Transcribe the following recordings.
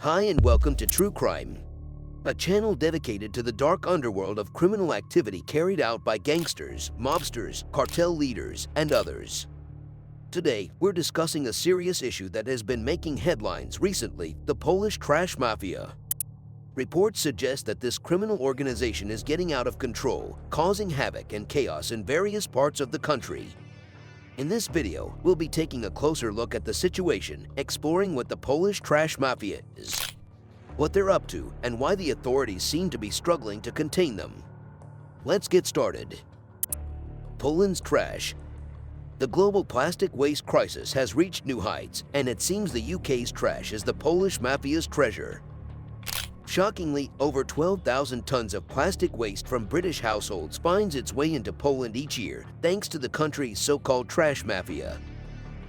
Hi and welcome to True Crime, a channel dedicated to the dark underworld of criminal activity carried out by gangsters, mobsters, cartel leaders, and others. Today, we're discussing a serious issue that has been making headlines recently: the Polish trash mafia. Reports suggest that this criminal organization is getting out of control, causing havoc and chaos in various parts of the country. In this video, we'll be taking a closer look at the situation, exploring what the Polish trash mafia is, what they're up to, and why the authorities seem to be struggling to contain them. Let's get started. Poland's trash. The global plastic waste crisis has reached new heights, and it seems the UK's trash is the Polish mafia's treasure. Shockingly, over 12,000 tons of plastic waste from British households finds its way into Poland each year, thanks to the country's so-called trash mafia.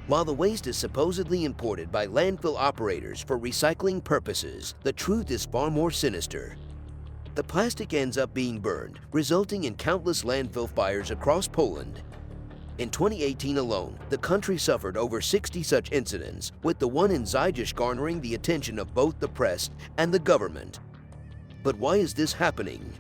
While the waste is supposedly imported by landfill operators for recycling purposes, the truth is far more sinister. The plastic ends up being burned, resulting in countless landfill fires across Poland. In 2018 alone, the country suffered over 60 such incidents, with the one in Zajasz garnering the attention of both the press and the government. But why is this happening?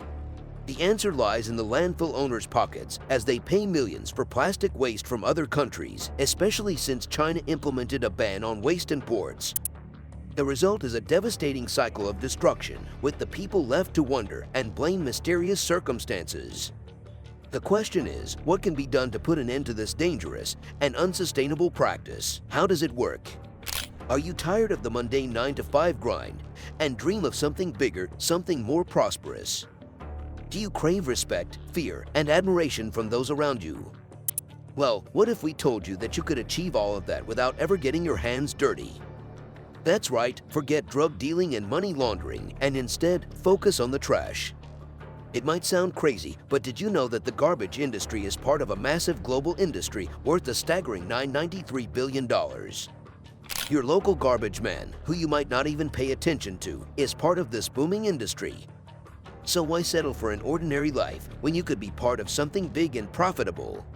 The answer lies in the landfill owners' pockets, as they pay millions for plastic waste from other countries, especially since China implemented a ban on waste imports. The result is a devastating cycle of destruction, with the people left to wonder and blame mysterious circumstances. The question is, what can be done to put an end to this dangerous and unsustainable practice? How does it work? Are you tired of the mundane 9-to-5 grind and dream of something bigger, something more prosperous? Do you crave respect, fear, and admiration from those around you? Well, what if we told you that you could achieve all of that without ever getting your hands dirty? That's right, forget drug dealing and money laundering and instead focus on the trash. It might sound crazy, but did you know that the garbage industry is part of a massive global industry worth a staggering $993 billion? Your local garbage man, who you might not even pay attention to, is part of this booming industry. So why settle for an ordinary life when you could be part of something big and profitable?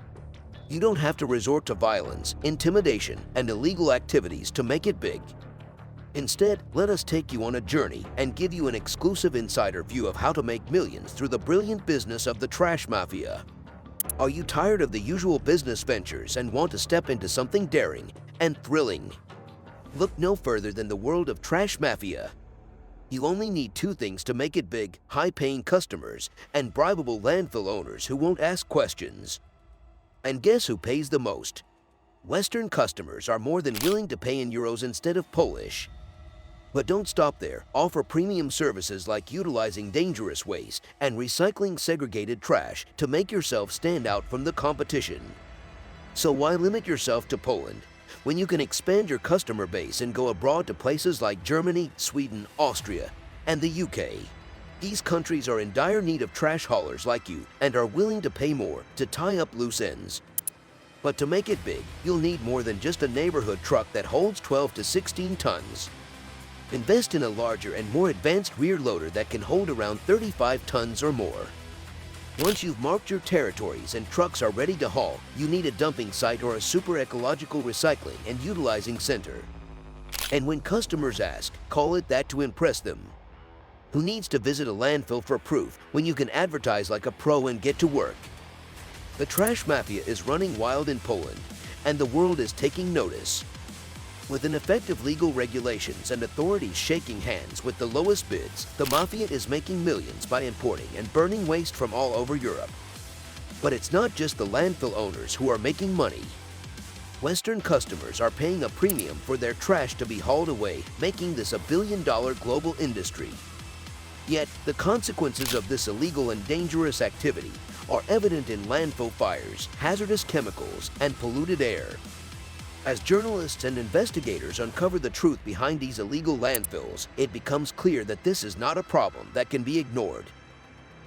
You don't have to resort to violence, intimidation, and illegal activities to make it big. Instead, let us take you on a journey and give you an exclusive insider view of how to make millions through the brilliant business of the trash mafia. Are you tired of the usual business ventures and want to step into something daring and thrilling? Look no further than the world of trash mafia. You only need two things to make it big: high-paying customers and bribable landfill owners who won't ask questions. And guess who pays the most? Western customers are more than willing to pay in euros instead of Polish. But don't stop there. Offer premium services like utilizing dangerous waste and recycling segregated trash to make yourself stand out from the competition. So why limit yourself to Poland when you can expand your customer base and go abroad to places like Germany, Sweden, Austria, and the UK? These countries are in dire need of trash haulers like you and are willing to pay more to tie up loose ends. But to make it big, you'll need more than just a neighborhood truck that holds 12 to 16 tons. Invest in a larger and more advanced rear loader that can hold around 35 tons or more. Once you've marked your territories and trucks are ready to haul, you need a dumping site or a super ecological recycling and utilizing center. And when customers ask, call it that to impress them. Who needs to visit a landfill for proof when you can advertise like a pro and get to work? The trash mafia is running wild in Poland, and the world is taking notice. With an effective legal regulations and authorities shaking hands with the lowest bids, the mafia is making millions by importing and burning waste from all over Europe. But it's not just the landfill owners who are making money. Western customers are paying a premium for their trash to be hauled away, making this a billion-dollar global industry. Yet, the consequences of this illegal and dangerous activity are evident in landfill fires, hazardous chemicals, and polluted air. As journalists and investigators uncover the truth behind these illegal landfills, it becomes clear that this is not a problem that can be ignored.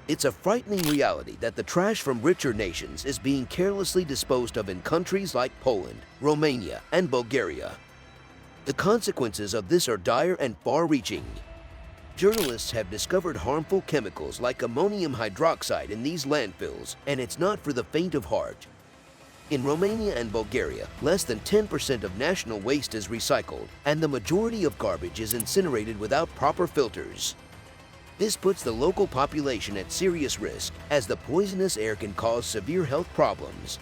It's a frightening reality that the trash from richer nations is being carelessly disposed of in countries like Poland, Romania, and Bulgaria. The consequences of this are dire and far-reaching. Journalists have discovered harmful chemicals like ammonium hydroxide in these landfills, and it's not for the faint of heart. In Romania and Bulgaria, less than 10% of national waste is recycled, and the majority of garbage is incinerated without proper filters. This puts the local population at serious risk, as the poisonous air can cause severe health problems.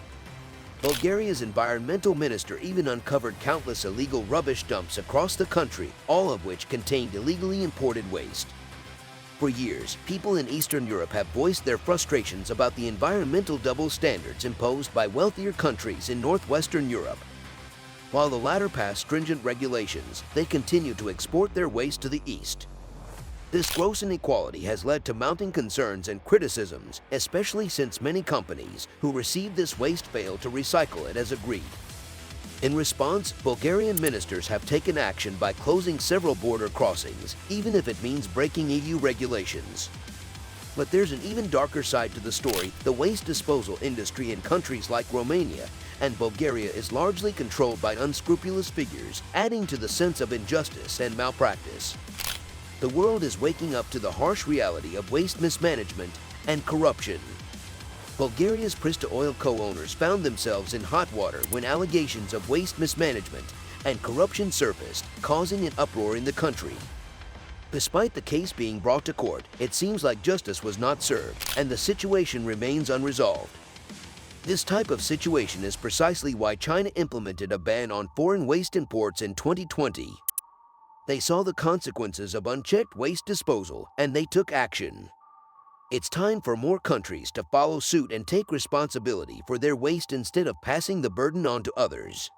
Bulgaria's environmental minister even uncovered countless illegal rubbish dumps across the country, all of which contained illegally imported waste. For years, people in Eastern Europe have voiced their frustrations about the environmental double standards imposed by wealthier countries in Northwestern Europe. While the latter pass stringent regulations, they continue to export their waste to the East. This gross inequality has led to mounting concerns and criticisms, especially since many companies who receive this waste fail to recycle it as agreed. In response, Bulgarian ministers have taken action by closing several border crossings, even if it means breaking EU regulations. But there's an even darker side to the story. The waste disposal industry in countries like Romania and Bulgaria is largely controlled by unscrupulous figures, adding to the sense of injustice and malpractice. The world is waking up to the harsh reality of waste mismanagement and corruption. Bulgaria's Prista Oil co-owners found themselves in hot water when allegations of waste mismanagement and corruption surfaced, causing an uproar in the country. Despite the case being brought to court, it seems like justice was not served, and the situation remains unresolved. This type of situation is precisely why China implemented a ban on foreign waste imports in 2020. They saw the consequences of unchecked waste disposal, and they took action. It's time for more countries to follow suit and take responsibility for their waste instead of passing the burden on to others.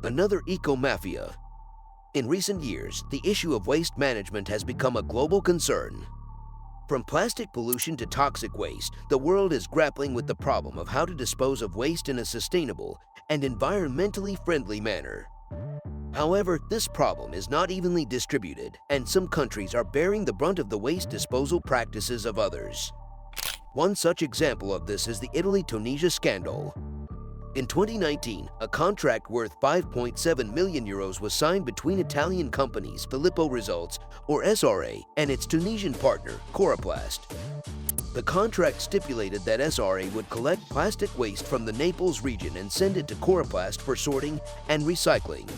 Another eco-mafia. In recent years, the issue of waste management has become a global concern. From plastic pollution to toxic waste, the world is grappling with the problem of how to dispose of waste in a sustainable and environmentally friendly manner. However, this problem is not evenly distributed, and some countries are bearing the brunt of the waste disposal practices of others. One such example of this is the Italy-Tunisia scandal. In 2019, a contract worth €5.7 million was signed between Italian companies Filippo Results, or SRA, and its Tunisian partner, Coroplast. The contract stipulated that SRA would collect plastic waste from the Naples region and send it to Coroplast for sorting and recycling.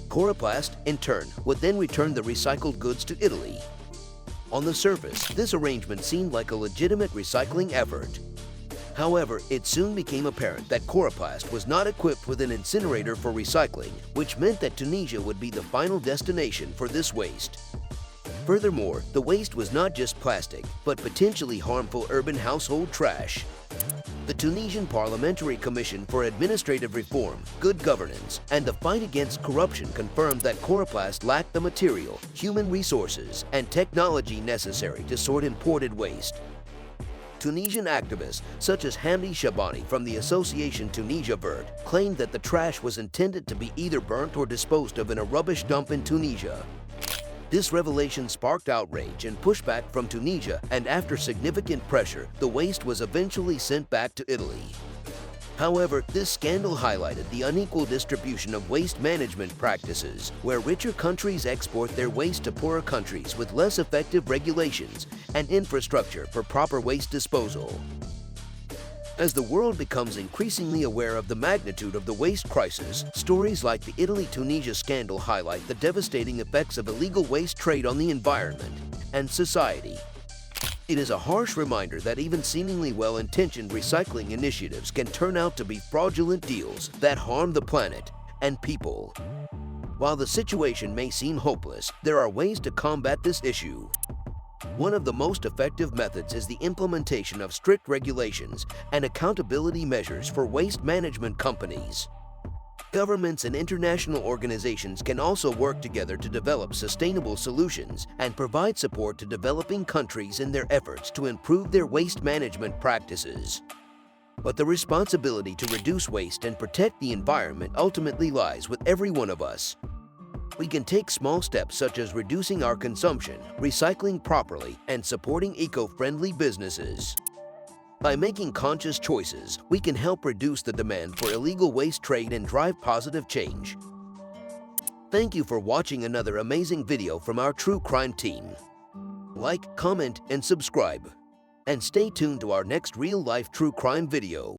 Coroplast, in turn, would then return the recycled goods to Italy. On the surface, this arrangement seemed like a legitimate recycling effort. However, it soon became apparent that Coroplast was not equipped with an incinerator for recycling, which meant that Tunisia would be the final destination for this waste. Furthermore, the waste was not just plastic, but potentially harmful urban household trash. The Tunisian Parliamentary Commission for Administrative Reform, Good Governance, and the Fight Against Corruption confirmed that Coroplast lacked the material, human resources, and technology necessary to sort imported waste. Tunisian activists such as Hamdi Shabani from the association Tunisia Vert claimed that the trash was intended to be either burnt or disposed of in a rubbish dump in Tunisia. This revelation sparked outrage and pushback from Tunisia, and after significant pressure, the waste was eventually sent back to Italy. However, this scandal highlighted the unequal distribution of waste management practices, where richer countries export their waste to poorer countries with less effective regulations and infrastructure for proper waste disposal. As the world becomes increasingly aware of the magnitude of the waste crisis, stories like the Italy-Tunisia scandal highlight the devastating effects of illegal waste trade on the environment and society. It is a harsh reminder that even seemingly well-intentioned recycling initiatives can turn out to be fraudulent deals that harm the planet and people. While the situation may seem hopeless, there are ways to combat this issue. One of the most effective methods is the implementation of strict regulations and accountability measures for waste management companies. Governments and international organizations can also work together to develop sustainable solutions and provide support to developing countries in their efforts to improve their waste management practices. But the responsibility to reduce waste and protect the environment ultimately lies with every one of us. We can take small steps such as reducing our consumption, recycling properly, and supporting eco-friendly businesses. By making conscious choices, we can help reduce the demand for illegal waste trade and drive positive change. Thank you for watching another amazing video from our True Crime team. Like, comment, and subscribe. And stay tuned to our next real-life true crime video.